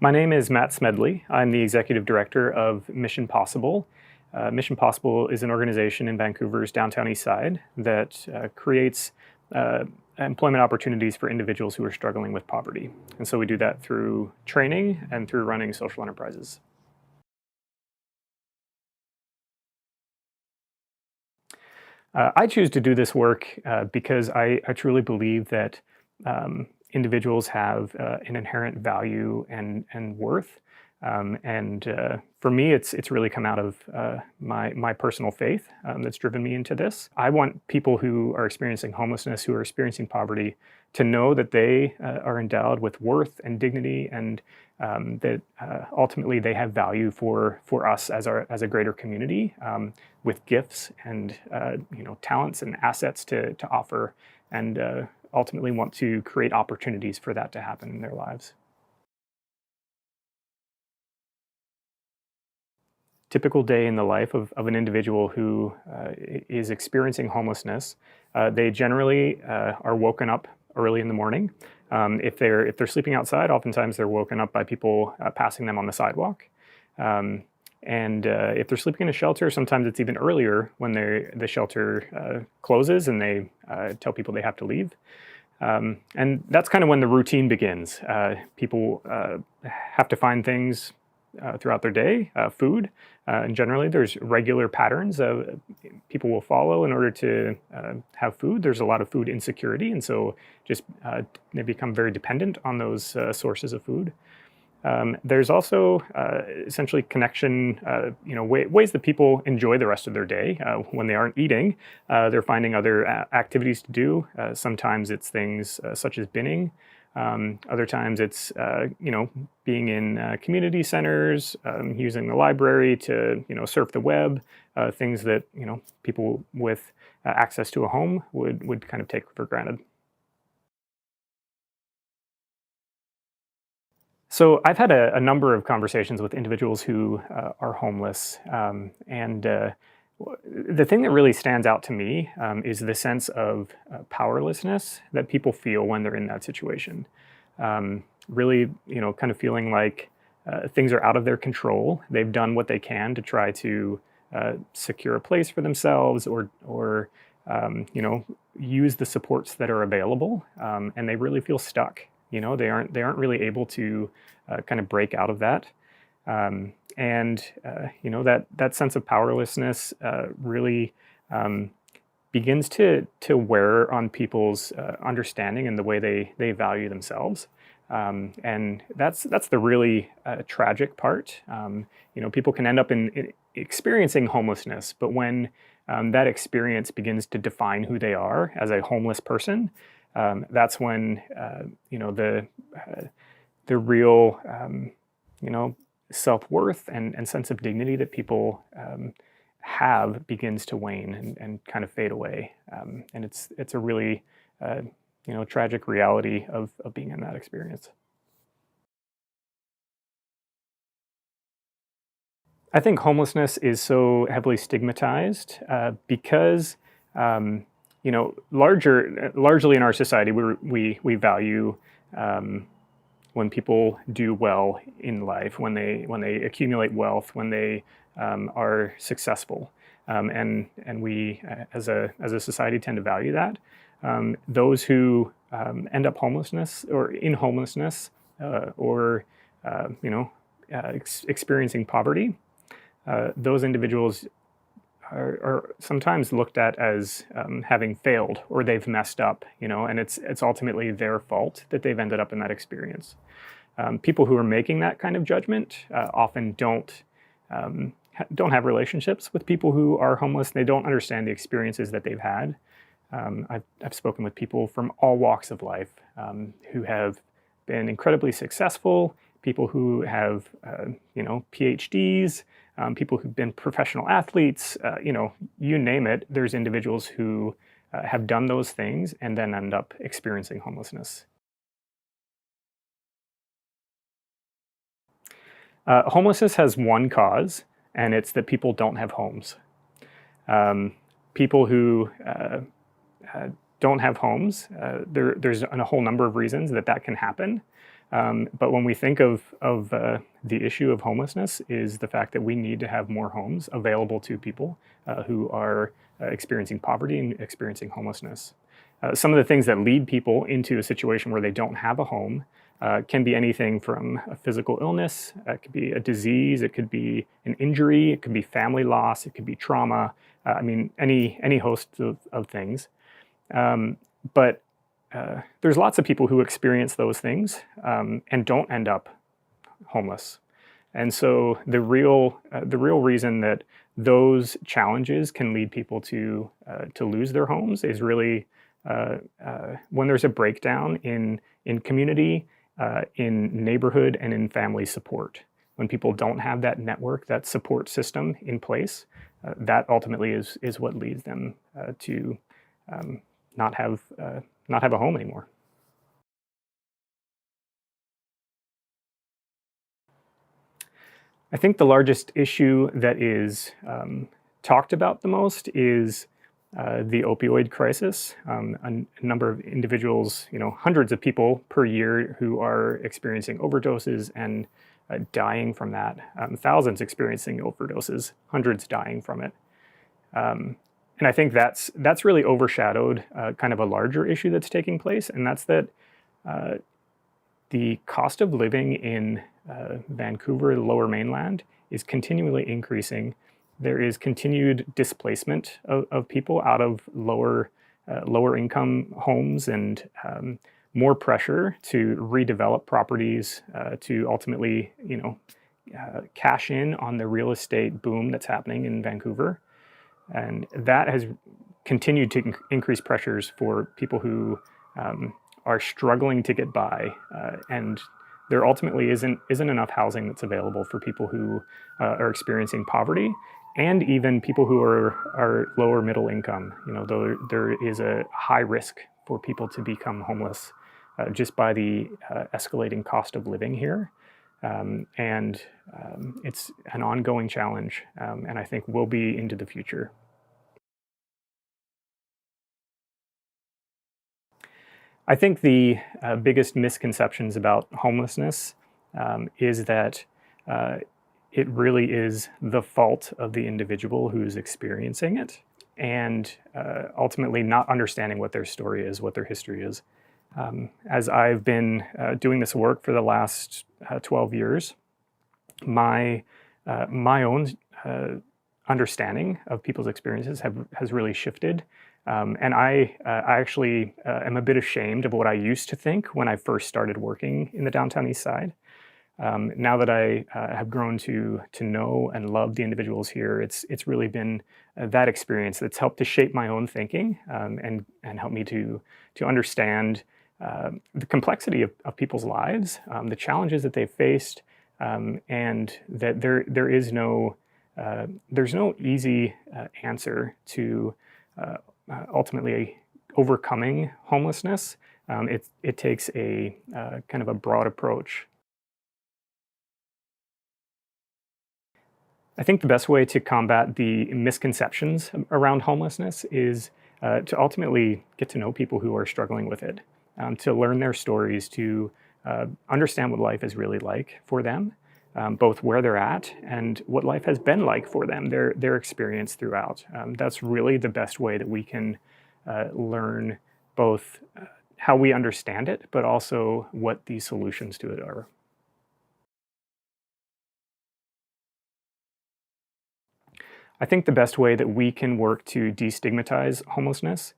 My name is Matt Smedley. I'm the Executive Director of Mission Possible. Mission Possible is an organization in Vancouver's downtown east side that creates employment opportunities for individuals who are struggling with poverty. And so we do that through training and through running social enterprises. I choose to do this work because I truly believe that individuals have an inherent value and worth. For me, it's really come out of my personal faith that's driven me into this. I want people who are experiencing homelessness, who are experiencing poverty, to know that they are endowed with worth and dignity, and that ultimately they have value for us as a greater community, with gifts and talents and assets to offer, and ultimately want to create opportunities for that to happen in their lives. Typical day in the life of an individual who is experiencing homelessness, they generally are woken up early in the morning. If they're sleeping outside, oftentimes they're woken up by people passing them on the sidewalk. If they're sleeping in a shelter, sometimes it's even earlier when the shelter closes and they tell people they have to leave. And that's kind of when the routine begins. People have to find things throughout their day, food, and generally there's regular patterns people will follow in order to have food. There's a lot of food insecurity, and so just they become very dependent on those sources of food. There's also essentially connection, ways that people enjoy the rest of their day. When they aren't eating, they're finding other activities to do. Sometimes it's things such as binning. Other times it's, being in community centers, using the library to, surf the web, things that, people with access to a home would kind of take for granted. So I've had a number of conversations with individuals who are homeless, and the thing that really stands out to me is the sense of powerlessness that people feel when they're in that situation. Really, kind of feeling like things are out of their control. They've done what they can to try to secure a place for themselves, or use the supports that are available, and they really feel stuck. They aren't really able to kind of break out of that. That sense of powerlessness really begins to wear on people's understanding and the way they value themselves. And that's the really tragic part. People can end up in experiencing homelessness, but when that experience begins to define who they are as a homeless person, that's when the real self-worth and sense of dignity that people have begins to wane and kind of fade away. And it's a really tragic reality of being in that experience. I think homelessness is so heavily stigmatized because largely in our society, we value when people do well in life, when they accumulate wealth, when they are successful, and we as a society tend to value that. Those who end up homelessness or in homelessness or experiencing poverty, those individuals are sometimes looked at as having failed, or they've messed up, and it's ultimately their fault that they've ended up in that experience. People who are making that kind of judgment often don't have relationships with people who are homeless. They don't understand the experiences that they've had. I've spoken with people from all walks of life who have been incredibly successful, people who have PhDs, people who've been professional athletes, you name it. There's individuals who have done those things and then end up experiencing homelessness. Homelessness has one cause, and it's that people don't have homes. People who don't have homes, there's a whole number of reasons that can happen. But when we think of the issue of homelessness, is the fact that we need to have more homes available to people who are experiencing poverty and experiencing homelessness. Some of the things that lead people into a situation where they don't have a home can be anything from a physical illness, it could be a disease, it could be an injury, it could be family loss, it could be trauma. I mean, any host of things. But there's lots of people who experience those things and don't end up homeless. And so the real reason that those challenges can lead people to lose their homes is really when there's a breakdown in community, in neighborhood, and in family support. When people don't have that network, that support system in place, that ultimately is what leads them to not have a home anymore. I think the largest issue that is talked about the most is the opioid crisis. A number of individuals, hundreds of people per year who are experiencing overdoses and dying from that. Thousands experiencing overdoses, hundreds dying from it. And I think that's really overshadowed kind of a larger issue that's taking place, and that's that the cost of living in Vancouver, the Lower Mainland, is continually increasing. There is continued displacement of people out of lower income homes, and more pressure to redevelop properties to ultimately, cash in on the real estate boom that's happening in Vancouver. And that has continued to increase pressures for people who are struggling to get by, and there ultimately isn't enough housing that's available for people who are experiencing poverty, and even people who are lower middle income. There is a high risk for people to become homeless just by the escalating cost of living here. And it's an ongoing challenge, and I think will be into the future. I think the biggest misconceptions about homelessness is that it really is the fault of the individual who's experiencing it, and ultimately not understanding what their story is, what their history is. As I've been doing this work for the last 12 years, my own understanding of people's experiences has really shifted. And I actually am a bit ashamed of what I used to think when I first started working in the downtown east side. Now that I have grown to know and love the individuals here, it's really been that experience that's helped to shape my own thinking, and help me to understand the complexity of people's lives, the challenges that they've faced, and that there's no easy answer to ultimately overcoming homelessness. It takes a kind of a broad approach. I think the best way to combat the misconceptions around homelessness is to ultimately get to know people who are struggling with it, to learn their stories, to understand what life is really like for them, both where they're at and what life has been like for them, their experience throughout. That's really the best way that we can learn both how we understand it, but also what the solutions to it are. I think the best way that we can work to destigmatize homelessness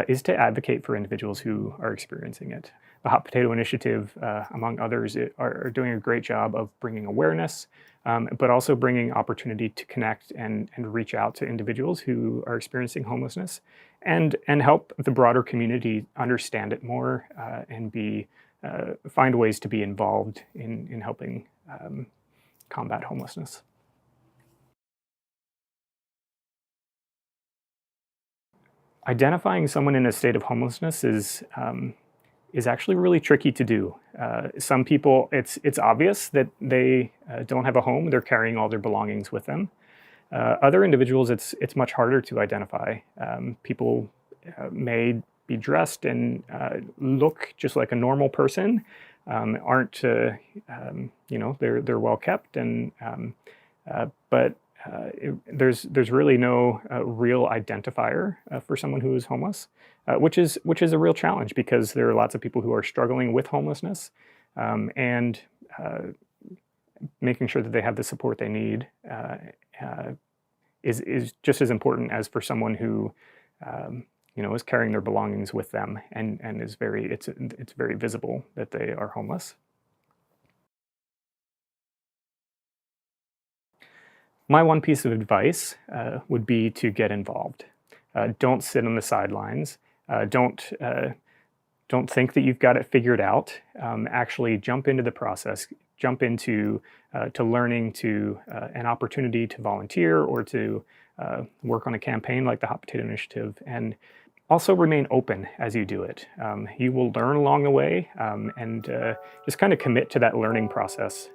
is to advocate for individuals who are experiencing it. The Hot Potato Initiative, among others, are doing a great job of bringing awareness, but also bringing opportunity to connect and reach out to individuals who are experiencing homelessness, and help the broader community understand it more, and find ways to be involved in helping combat homelessness. Identifying someone in a state of homelessness is is actually really tricky to do. Some people, it's obvious that they don't have a home, they're carrying all their belongings with them. Other individuals, it's much harder to identify. People may be dressed and look just like a normal person, aren't, they're well kept, and but there's really no real identifier for someone who is homeless, which is a real challenge, because there are lots of people who are struggling with homelessness, and making sure that they have the support they need is just as important as for someone who is carrying their belongings with them, and is it's very visible that they are homeless. My one piece of advice would be to get involved. Don't sit on the sidelines. Don't think that you've got it figured out. Actually, jump into the process. Jump into to learning, to an opportunity to volunteer or to work on a campaign like the Hot Potato Initiative, and also remain open as you do it. You will learn along the way, and just kind of commit to that learning process.